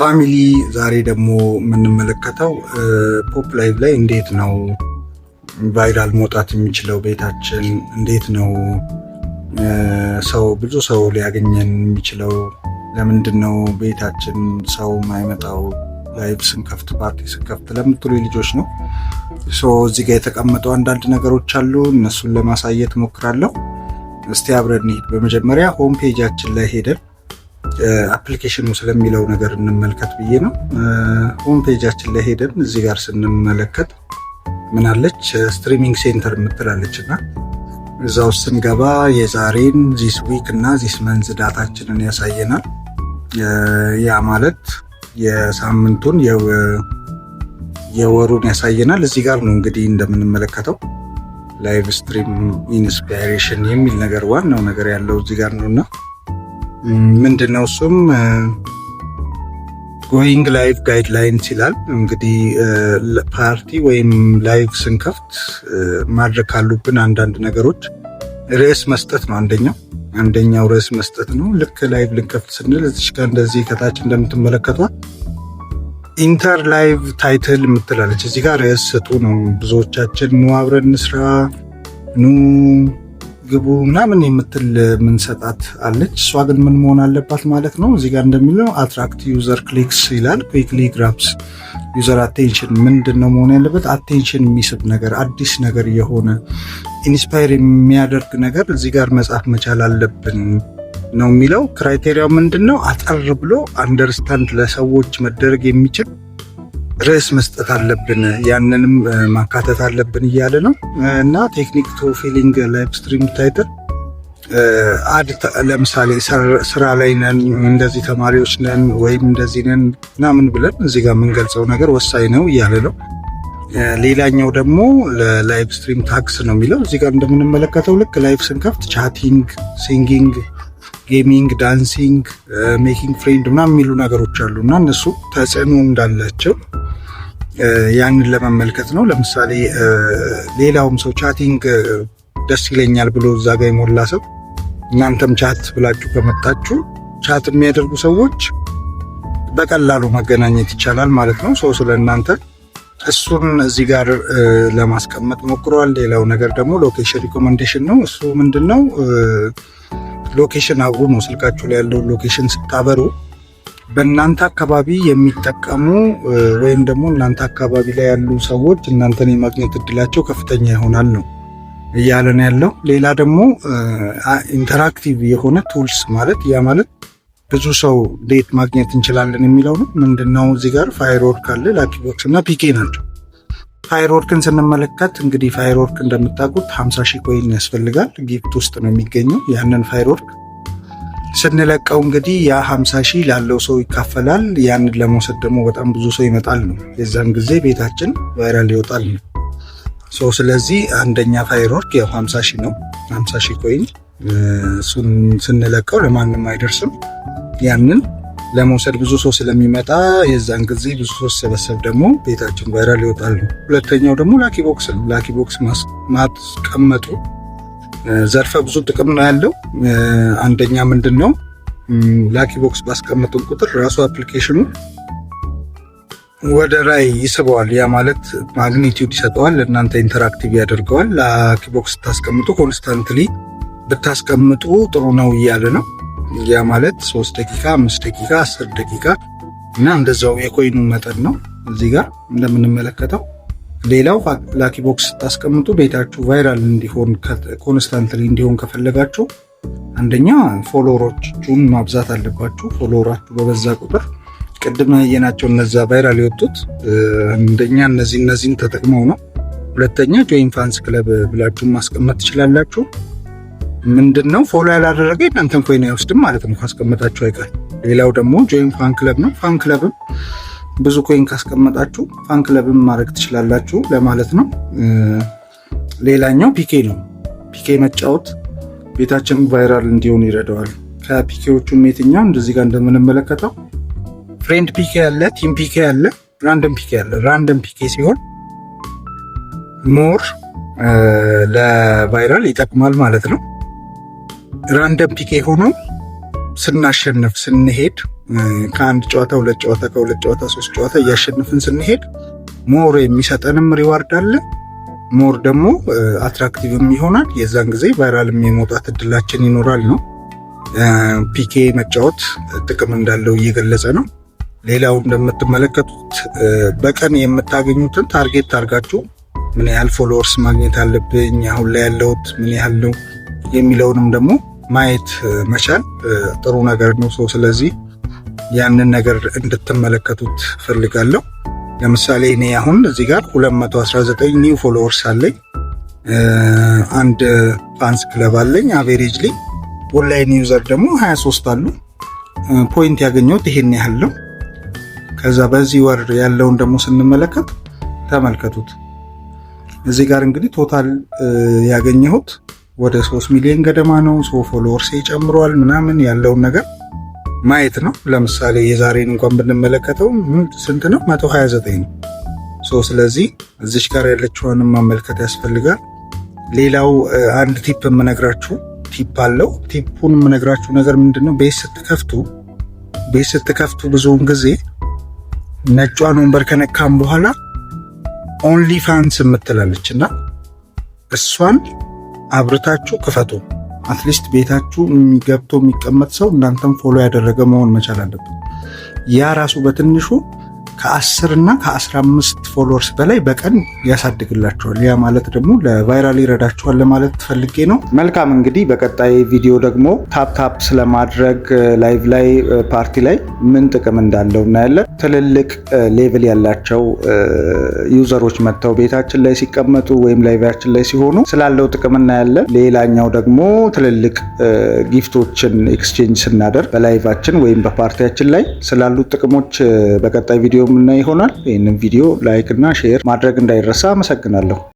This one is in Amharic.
ፋሚሊ ዛሬ ደግሞ የምንመለከተው ፖፕ ላይቭ ላይ እንዴት ነው ቫይራል መውጣት የሚችለው፣ ቤታችን እንዴት ነው ብዙ ሰው ሊያገኘን የሚችለው፣ ለምንድን ነው ቤታችን ሰው ማይመጣው ላይቭ ስንከፍት ፓርቲ ስንከፍት ለምትሉ ልጆች ነው። እዚህ ጋር የተቀመጡ አንዳንድ ነገሮች አሉ፣ እነሱን ለማሳየት ሞክራለሁ። እስቲ አብረን እንሂድ። በመጀመሪያ ሆም ፔጃችን ላይ ሄደን አፕሊኬሽኑ ስለሚለው ነገር እንመልከት ብዬ ነው። ሆም ፔጃችን ላይ ሄደን እዚህ ጋር ስንመለከት ምን አለች? ስትሪሚንግ ሴንተር የምትላለች እና እዛ ውስጥ ስንገባ የዛሬን ዚስ ዊክ እና ዚስ መንዝ ዳታችንን ያሳየናል። ያ ማለት የሳምንቱን የወሩን ያሳየናል። እዚህ ጋር ነው እንግዲህ እንደምንመለከተው ላይቭ ስትሪም ኢንስፓይሬሽን የሚል ነገር ዋናው ነገር ያለው እዚህ ጋር ነውና ምንድነው እሱም ጎይንግ ላይቭ ጋይድላይንስ ይላል። እንግዲህ ፓርቲ ወይም ላይቭ ስንከፍት ማድረግ ካሉብን አንዳንድ ነገሮች ርዕስ መስጠት ነው። አንደኛው ርዕስ መስጠት ነው። ልክ ላይቭ ልንከፍት ስንል እዚህ ጋር እንደዚህ ከታች እንደምትመለከቷት ኢንተር ላይቭ ታይትል የምትላለች እዚህ ጋር ርዕስ ስጡ ነው። ብዙዎቻችን ኑ አብረን እንስራ፣ ኑ ግቡ ምናምን የምትል ምንሰጣት አለች። እሷ ግን ምን መሆን አለባት ማለት ነው። እዚህ ጋር እንደሚለው አትራክት ዩዘር ክሊክስ ይላል። ኩዊክሊ ግራብስ ዩዘር አቴንሽን። ምንድን ነው መሆን ያለበት? አቴንሽን የሚስብ ነገር፣ አዲስ ነገር የሆነ ኢንስፓየር የሚያደርግ ነገር እዚህ ጋር መጻፍ መቻል አለብን ነው የሚለው። ክራይቴሪያው ምንድን ነው? አጠር ብሎ አንደርስታንድ ለሰዎች መደረግ የሚችል ርዕስ መስጠት አለብን፣ ያንንም ማካተት አለብን እያለ ነው። እና ቴክኒክ ቱ ፊሊንግ ላይቭ ስትሪም ታይትል ለምሳሌ ስራ ላይ ነን፣ እንደዚህ ተማሪዎች ነን ወይም እንደዚህ ነን ምናምን ብለን እዚህ ጋር የምንገልጸው ነገር ወሳኝ ነው እያለ ነው። ሌላኛው ደግሞ ለላይቭ ስትሪም ታክስ ነው የሚለው። እዚህ ጋር እንደምንመለከተው ልክ ላይቭ ስንከፍት ቻቲንግ፣ ሲንጊንግ፣ ጌሚንግ፣ ዳንሲንግ፣ ሜኪንግ ፍሬንድ ምናምን የሚሉ ነገሮች አሉ እና እነሱ ተጽዕኖ እንዳላቸው ያንን ለመመልከት ነው። ለምሳሌ ሌላውም ሰው ቻቲንግ ደስ ይለኛል ብሎ እዛ ጋ የሞላ ሰው እናንተም ቻት ብላችሁ ከመጣችሁ ቻት የሚያደርጉ ሰዎች በቀላሉ መገናኘት ይቻላል ማለት ነው። ስለ እናንተ እሱን እዚህ ጋር ለማስቀመጥ ሞክረዋል። ሌላው ነገር ደግሞ ሎኬሽን ሪኮመንዴሽን ነው። እሱ ምንድን ነው? ሎኬሽን አብሮ ነው። ስልካችሁ ላይ ያለውን ሎኬሽን ስታበሩ በእናንተ አካባቢ የሚጠቀሙ ወይም ደግሞ እናንተ አካባቢ ላይ ያሉ ሰዎች እናንተን የማግኘት እድላቸው ከፍተኛ ይሆናል ነው እያለን ያለው። ሌላ ደግሞ ኢንተራክቲቭ የሆነ ቱልስ ማለት ያ ማለት ብዙ ሰው እንዴት ማግኘት እንችላለን የሚለው ነው። ምንድነው? እዚህ ጋር ፋየርወርክ አለ፣ ላኪቦክስ እና ፒኬ ናቸው። ፋየርወርክን ስንመለከት እንግዲህ ፋየርወርክ እንደምታውቁት 50,000 ኮይን ያስፈልጋል። ጊፍት ውስጥ ነው የሚገኘው። ያንን ፋየርወርክ ስንለቀው እንግዲህ ያ 50,000 ላለው ሰው ይካፈላል። ያንን ለመውሰድ ደግሞ በጣም ብዙ ሰው ይመጣል ነው። የዛን ጊዜ ቤታችን ቫይራል ይወጣል ነው። ስለዚህ አንደኛ ፋየርወርክ ያው 50,000 ነው። 50,000 ኮይን እሱን ስንለቀው ለማንም አይደርስም። ያንን ለመውሰድ ብዙ ሰው ስለሚመጣ የዛን ጊዜ ብዙ ሰው ሲሰበሰብ ደግሞ ቤታችን ቫይራል ይወጣል ነው። ሁለተኛው ደግሞ ላኪቦክስ ነው። ላኪቦክስ ማስቀመጡ ዘርፈ ብዙ ጥቅም ነው ያለው። አንደኛ ምንድን ነው? ላኪቦክስ ባስቀመጡን ቁጥር ራሱ አፕሊኬሽኑ ወደ ላይ ይስበዋል። ያ ማለት ማግኒቲዩድ ይሰጠዋል፣ እናንተ ኢንተራክቲቭ ያደርገዋል። ላኪቦክስ ታስቀምጡ ኮንስታንትሊ ብታስቀምጡ ጥሩ ነው እያለ ነው። ያ ማለት 3 ደቂቃ፣ 5 ደቂቃ፣ 10 ደቂቃ እና እንደዛው የኮይኑ መጠን ነው እዚህ ጋር እንደምንመለከተው። ሌላው ላኪቦክስ ስታስቀምጡ ቤታችሁ ቫይራል እንዲሆን ኮንስታንትሊ እንዲሆን ከፈለጋችሁ አንደኛ ፎሎወሮችን ማብዛት አለባችሁ። ፎሎወራችሁ በበዛ ቁጥር ቅድም ያየናቸው እነዛ ቫይራል የወጡት አንደኛ እነዚህን ተጠቅመው ነው። ሁለተኛ ጆይን ፋንስ ክለብ ብላችሁ ማስቀመጥ ትችላላችሁ። ምንድነው? ፎሎ ያላደረገ እናንተን ኮይን አይወስድም ማለት ነው ካስቀመጣችሁ አይቀር። ሌላው ደግሞ ጆይን ፋን ክለብ ነው። ፋን ክለብም ብዙ ኮይን ካስቀመጣችሁ ፋን ክለብም ማድረግ ትችላላችሁ ለማለት ነው። ሌላኛው ፒኬ ነው። ፒኬ መጫወት ቤታችን ቫይራል እንዲሆን ይረዳዋል። ከፒኬዎቹም የትኛው እንደዚህ ጋር እንደምንመለከተው ፍሬንድ ፒኬ አለ፣ ቲም ፒኬ አለ፣ ራንደም ፒኬ አለ። ራንደም ፒኬ ሲሆን ሞር ለቫይራል ይጠቅማል ማለት ነው። ራንደም ፒኬ ሆኖ ስናሸንፍ ስንሄድ ከአንድ ጨዋታ 2 ጨዋታ ከ2 ጨዋታ 3 ጨዋታ እያሸነፍን ስንሄድ ሞር የሚሰጠንም ሪዋርድ አለ፣ ሞር ደግሞ አትራክቲቭም ይሆናል። የዛን ጊዜ ቫይራልም የመውጣት እድላችን ይኖራል ነው። ፒኬ መጫወት ጥቅም እንዳለው እየገለጸ ነው። ሌላው እንደምትመለከቱት በቀን የምታገኙትን ታርጌት አድርጋችሁ ምን ያህል ፎሎወርስ ማግኘት አለብኝ፣ አሁን ላይ ያለሁት ምን ያህል ነው የሚለውንም ደግሞ ማየት መቻል ጥሩ ነገር ነው። ስለዚህ ያንን ነገር እንድትመለከቱት ፈልጋለሁ። ለምሳሌ እኔ አሁን እዚህ ጋር 219 ኒው ፎሎወርስ አለኝ። አንድ ፋንስ ክለብ አለኝ። አቬሬጅሊ ኦንላይን ዩዘር ደግሞ 23 አሉ። ፖይንት ያገኘሁት ይሄን ያህል ነው። ከዛ በዚህ ወር ያለውን ደግሞ ስንመለከት ተመልከቱት። እዚህ ጋር እንግዲህ ቶታል ያገኘሁት ወደ 3 ሚሊዮን ገደማ ነው። ፎሎወርስ ይጨምሯል ምናምን ያለውን ነገር ማየት ነው። ለምሳሌ የዛሬን እንኳን ብንመለከተው ስንት ነው? 129 ነው። ስለዚህ እዚች ጋር ያለችውንም ማመልከት ያስፈልጋል። ሌላው አንድ ቲፕ የምነግራችሁ ቲፕ አለው። ቲፑን የምነግራችሁ ነገር ምንድነው? ቤት ስትከፍቱ ብዙውን ጊዜ ነጯን ወንበር ከነካም በኋላ ኦንሊ ፋንስ የምትላለች እና እሷን አብርታችሁ ክፈቱ። አትሊስት ቤታችሁ ገብቶ የሚቀመጥ ሰው እናንተም ፎሎ ያደረገ መሆን መቻል አለበት። ያ ራሱ በትንሹ ከ10 እና ከ15 ፎሎወርስ በላይ በቀን ያሳድግላችኋል። ያ ማለት ደግሞ ለቫይራል ይረዳችኋል ለማለት ፈልጌ ነው። መልካም እንግዲህ በቀጣይ ቪዲዮ ደግሞ ታፕ ስለማድረግ ላይቭ ላይ ፓርቲ ላይ ምን ጥቅም እንዳለው እናያለን። ትልልቅ ሌቭል ያላቸው ዩዘሮች መጥተው ቤታችን ላይ ሲቀመጡ ወይም ላይቫችን ላይ ሲሆኑ ስላለው ጥቅም እናያለን። ሌላኛው ደግሞ ትልልቅ ጊፍቶችን ኤክስቼንጅ ስናደርግ በላይቫችን ወይም በፓርቲያችን ላይ ስላሉት ጥቅሞች በቀጣይ ቪዲዮ ምናይ ይሆናል። ይህንን ቪዲዮ ላይክ እና ሼር ማድረግ እንዳይረሳ። አመሰግናለሁ።